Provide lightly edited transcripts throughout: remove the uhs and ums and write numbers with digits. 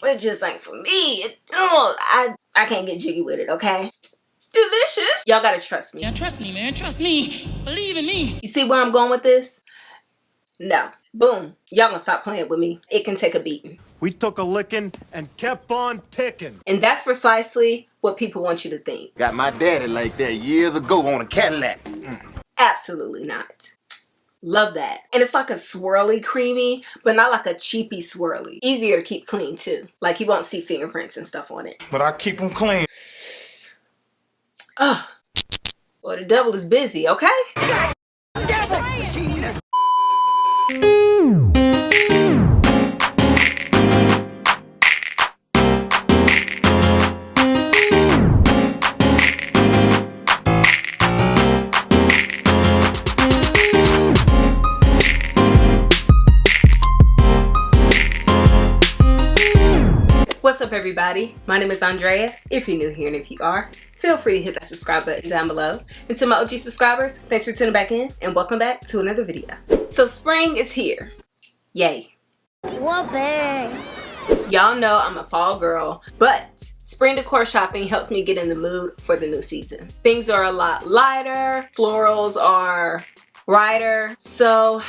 it just ain't for me. I can't get jiggy with it, okay? Delicious. Y'all gotta trust me. Yeah, trust me, man. Trust me. Believe in me. You see where I'm going with this? No. Boom. Y'all gonna stop playing with me. It can take a beating. We took a licking and kept on ticking. And that's precisely what people want you to think. Got my daddy like that years ago on a Cadillac. Absolutely not. Love that. And it's like a swirly creamy, but not like a cheapy swirly. Easier to keep clean too. Like you won't see fingerprints and stuff on it. But I keep them clean. Ugh. Well, the devil is busy, okay? What's up, everybody? My name is Andrea. If you're new here, and if you are, feel free to hit that subscribe button down below. And to my OG subscribers, thanks for tuning back in and welcome back to another video. So spring is here. Yay. Whoopee. Y'all know I'm a fall girl, but spring decor shopping helps me get in the mood for the new season. Things are a lot lighter, florals are brighter, so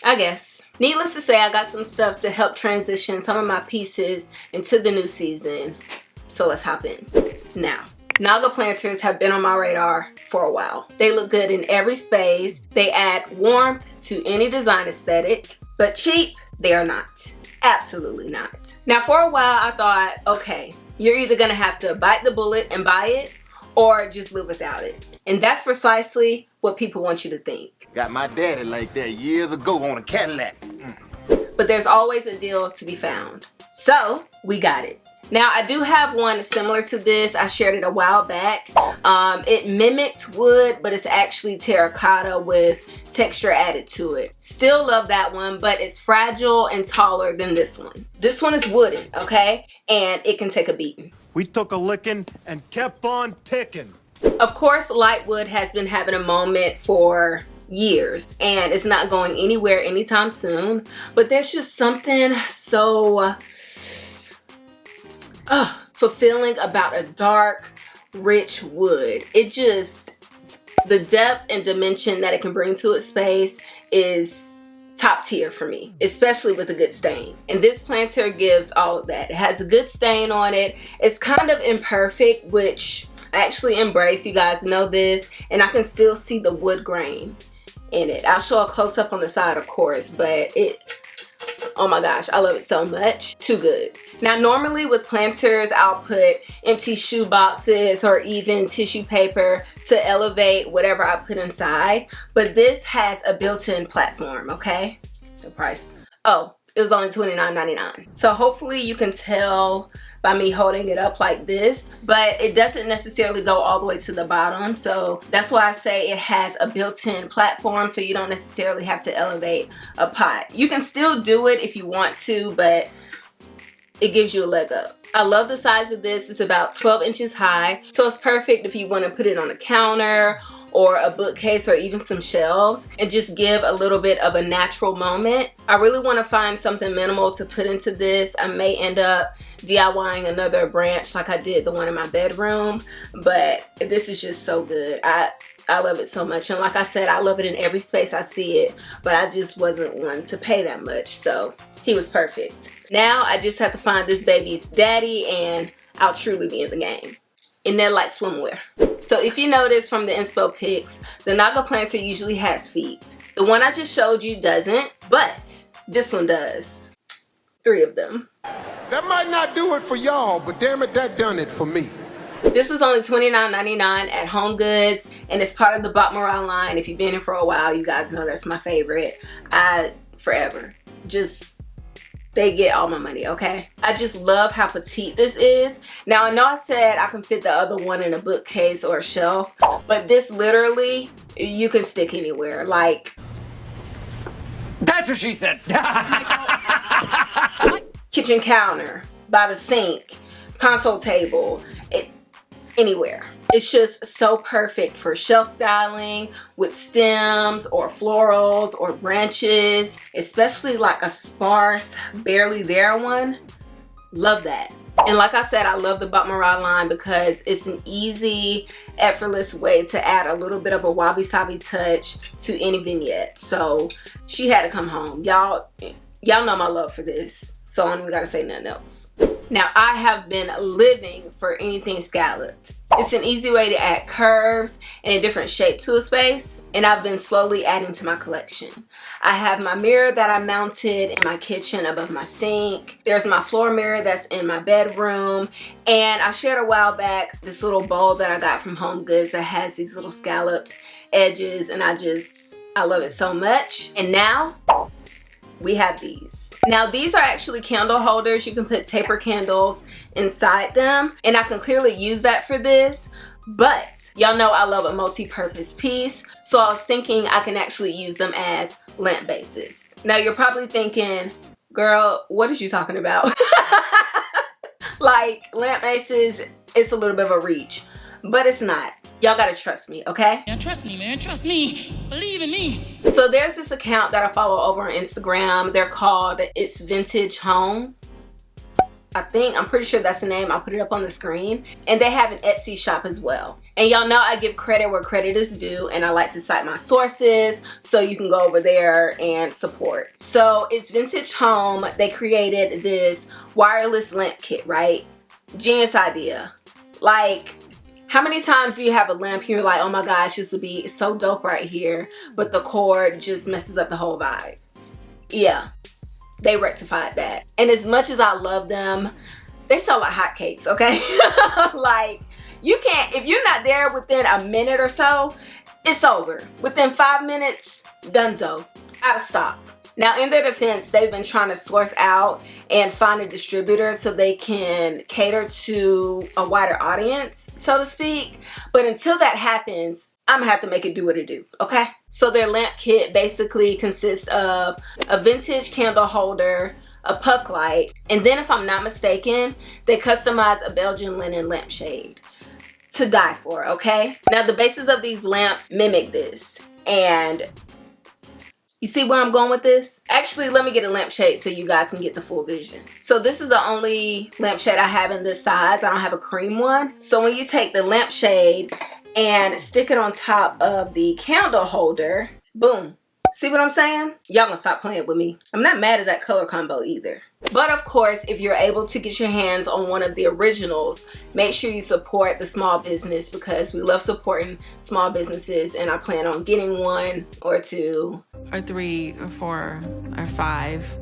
I guess. Needless to say, I got some stuff to help transition some of my pieces into the new season. So let's hop in. Now, Naga planters have been on my radar for a while. They look good in every space. They add warmth to any design aesthetic, but cheap, they are not. Absolutely not. Now, for a while, I thought, okay, you're either gonna have to bite the bullet and buy it or just live without it. And that's precisely what people want you to think. Got my daddy like that years ago on a Cadillac. But there's always a deal to be found. So we got it. Now I do have one similar to this. I shared it a while back. It mimicked wood, but it's actually terracotta with texture added to it. Still love that one, but it's fragile and taller than this one. This one is wooden, okay? And it can take a beating. We took a licking and kept on ticking. Of course, light wood has been having a moment for years and it's not going anywhere anytime soon, but there's just something so fulfilling about a dark, rich wood. It just, the depth and dimension that it can bring to its space is top tier for me, especially with a good stain. And this planter gives all of that. It has a good stain on it. It's kind of imperfect, which I actually embrace. You guys know this, and I can still see the wood grain in it. I'll show a close-up on the side, of course, but it, oh my gosh, I love it so much. Too good. Now, normally with planters, I'll put empty shoe boxes or even tissue paper to elevate whatever I put inside, but this has a built-in platform, okay? The price, oh, it was only $29.99. So hopefully you can tell by me holding it up like this, but it doesn't necessarily go all the way to the bottom. So that's why I say it has a built-in platform, so you don't necessarily have to elevate a pot. You can still do it if you want to, but it gives you a leg up. I love the size of this. It's about 12 inches high, so it's perfect if you want to put it on a counter or a bookcase or even some shelves and just give a little bit of a natural moment. I really want to find something minimal to put into this. I may end up DIYing another branch like I did the one in my bedroom, but this is just so good. I love it so much, and like I said, I love it in every space I see it, but I just wasn't one to pay that much, so he was perfect. Now I just have to find this baby's daddy and I'll truly be in the game. In their light swimwear. So if you notice from the inspo pics, the Naga planter usually has feet. The one I just showed you doesn't, but this one does. 3 of them. That might not do it for y'all, but damn it, that done it for me. This was only $29.99 at Homegoods, and it's part of the Bot Morale line. If you've been here for a while, you guys know that's my favorite. Forever. Just, they get all my money, okay? I just love how petite this is. Now, I know I said I can fit the other one in a bookcase or a shelf, but this literally, you can stick anywhere. Like, That's what she said. kitchen counter, by the sink, console table, anywhere. It's just so perfect for shelf styling with stems or florals or branches, especially like a sparse, barely there one. Love that. And like I said, I love the Batmara line because it's an easy, effortless way to add a little bit of a wabi-sabi touch to any vignette. So she had to come home. Y'all know my love for this, so I don't even gotta say nothing else. Now, I have been living for anything scalloped. It's an easy way to add curves and a different shape to a space, and I've been slowly adding to my collection. I have my mirror that I mounted in my kitchen above my sink. There's my floor mirror that's in my bedroom, and I shared a while back this little bowl that I got from Homegoods that has these little scalloped edges, and I love it so much. And now we have these. Now these are actually candle holders. You can put taper candles inside them, and I can clearly use that for this, but y'all know I love a multi-purpose piece, so I was thinking I can actually use them as lamp bases. Now you're probably thinking, girl, what is you talking about? Like, lamp bases, it's a little bit of a reach, but it's not. Y'all gotta trust me, okay? Man, trust me, man. Trust me. Believe in me. So there's this account that I follow over on Instagram. They're called It's Vintage Home. I'm pretty sure that's the name. I'll put it up on the screen. And they have an Etsy shop as well. And y'all know I give credit where credit is due, and I like to cite my sources so you can go over there and support. So It's Vintage Home. They created this wireless lamp kit, right? Genius idea. Like, how many times do you have a lamp and you're like, oh my gosh, this would be so dope right here, but the cord just messes up the whole vibe? Yeah, they rectified that. And as much as I love them, they sell like hotcakes, okay? Like, you can't, if you're not there within a minute or so, it's over. Within 5 minutes, donezo, out of stock. Now, in their defense, they've been trying to source out and find a distributor so they can cater to a wider audience, so to speak. But until that happens, I'm gonna have to make it do what it do, okay? So their lamp kit basically consists of a vintage candle holder, a puck light, and then if I'm not mistaken, they customize a Belgian linen lampshade. To die for, okay? Now, the bases of these lamps mimic this, and you see where I'm going with this? Actually, let me get a lampshade so you guys can get the full vision. So this is the only lampshade I have in this size. I don't have a cream one. So when you take the lampshade and stick it on top of the candle holder, boom. See what I'm saying? Y'all gonna stop playing with me. I'm not mad at that color combo either. But of course, if you're able to get your hands on one of the originals, make sure you support the small business because we love supporting small businesses, and I plan on getting one or two. Or 3 or 4 or 5.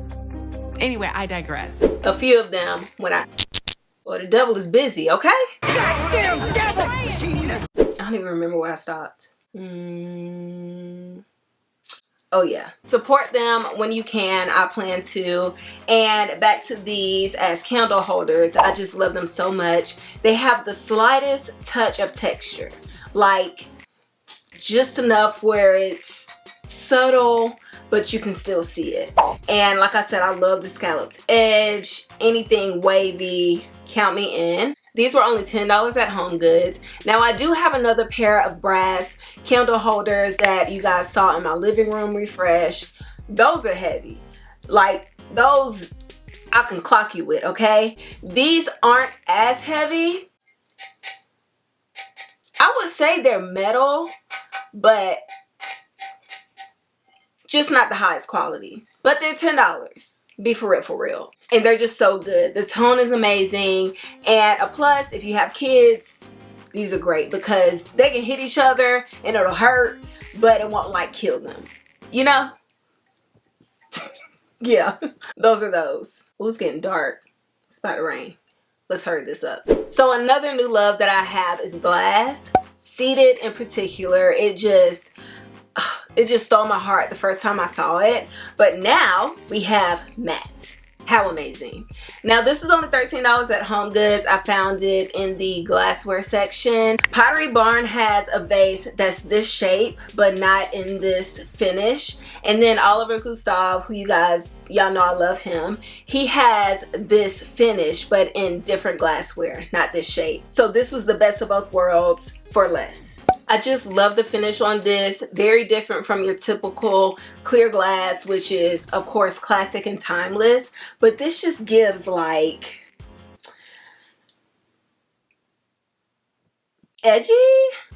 Anyway, I digress. A few of them well, the devil is busy, okay? Goddamn devil! I don't even remember where I stopped. Oh yeah, support them when you can. I plan to. And back to these as candle holders. I just love them so much. They have the slightest touch of texture, like just enough where it's subtle, but you can still see it. And like I said, I love the scalloped edge. Anything wavy, count me in. These were only $10 at Homegoods. Now, I do have another pair of brass candle holders that you guys saw in my living room refresh. Those are heavy. Like, those I can clock you with, okay? These aren't as heavy. I would say they're metal, but just not the highest quality. But they're $10. Be for real. And they're just so good. The tone is amazing. And a plus, if you have kids, these are great because they can hit each other and it'll hurt, but it won't like kill them. You know? Yeah, those are those. Ooh, it's getting dark. It's about to rain. Let's hurry this up. So another new love that I have is glass. Seated in particular, it just stole my heart the first time I saw it. But now we have matte. How amazing. Now this is only $13 at Homegoods. I found it in the glassware section. Pottery Barn has a vase that's this shape, but not in this finish. And then Oliver Gustave, who y'all know I love him. He has this finish, but in different glassware, not this shape. So this was the best of both worlds for less. I just love the finish on this. Very different from your typical clear glass, which is of course classic and timeless. But this just gives like edgy,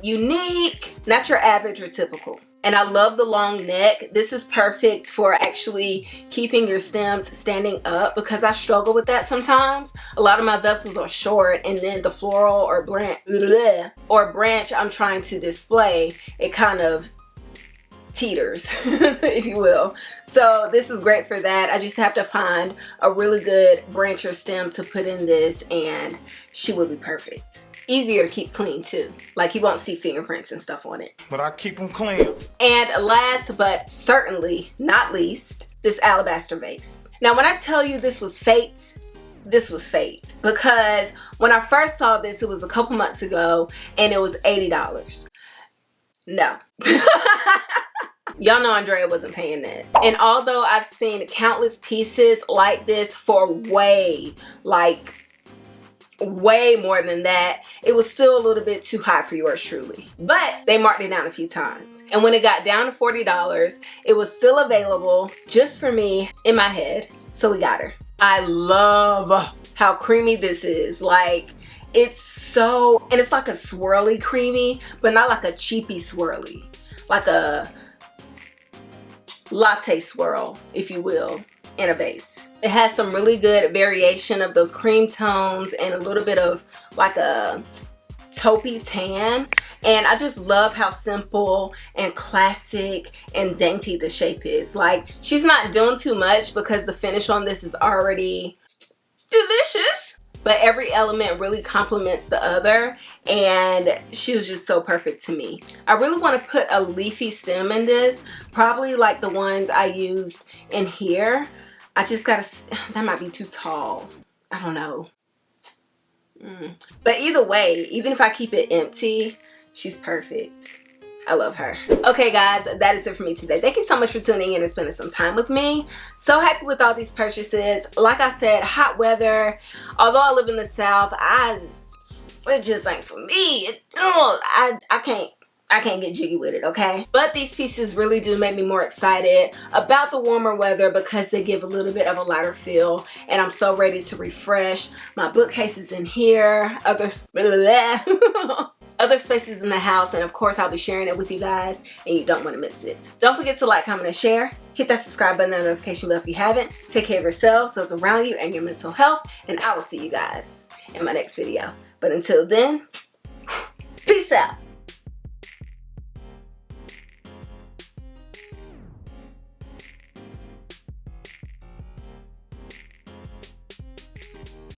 unique, not your average or typical. And I love the long neck. This is perfect for actually keeping your stems standing up because I struggle with that sometimes. A lot of my vessels are short, and then the floral or branch I'm trying to display, it kind of teeters, if you will. So this is great for that. I just have to find a really good branch or stem to put in this, and she will be perfect. Easier to keep clean too. Like you won't see fingerprints and stuff on it. But I keep them clean. And last but certainly not least, this alabaster vase. Now when I tell you this was fate, this was fate. Because when I first saw this, it was a couple months ago, and it was $80. No. Y'all know Andrea wasn't paying that. And although I've seen countless pieces like this for way more than that, it was still a little bit too high for yours truly. But they marked it down a few times. And when it got down to $40, it was still available just for me in my head. So we got her. I love how creamy this is. Like, it's so, and it's like a swirly creamy, but not like a cheapy swirly. Like a latte swirl, if you will, in a vase. It has some really good variation of those cream tones and a little bit of like a taupey tan. And I just love how simple and classic and dainty the shape is. Like, she's not doing too much because the finish on this is already delicious. But every element really complements the other, and she was just so perfect to me. I really want to put a leafy stem in this, probably like the ones I used in here. I just gotta, that might be too tall. I don't know. But either way, even if I keep it empty, she's perfect. I love her. Okay guys, that is it for me today. Thank you so much for tuning in and spending some time with me. So happy with all these purchases. Like I said, hot weather. Although I live in the South, it just ain't for me. I can't get jiggy with it, okay? But these pieces really do make me more excited about the warmer weather because they give a little bit of a lighter feel, and I'm so ready to refresh. My bookcase is in here, other spaces in the house, and of course I'll be sharing it with you guys, and you don't want to miss it. Don't forget to like, comment, and share. Hit that subscribe button and notification bell if you haven't. Take care of yourselves, those around you, and your mental health, and I will see you guys in my next video. But until then, peace out.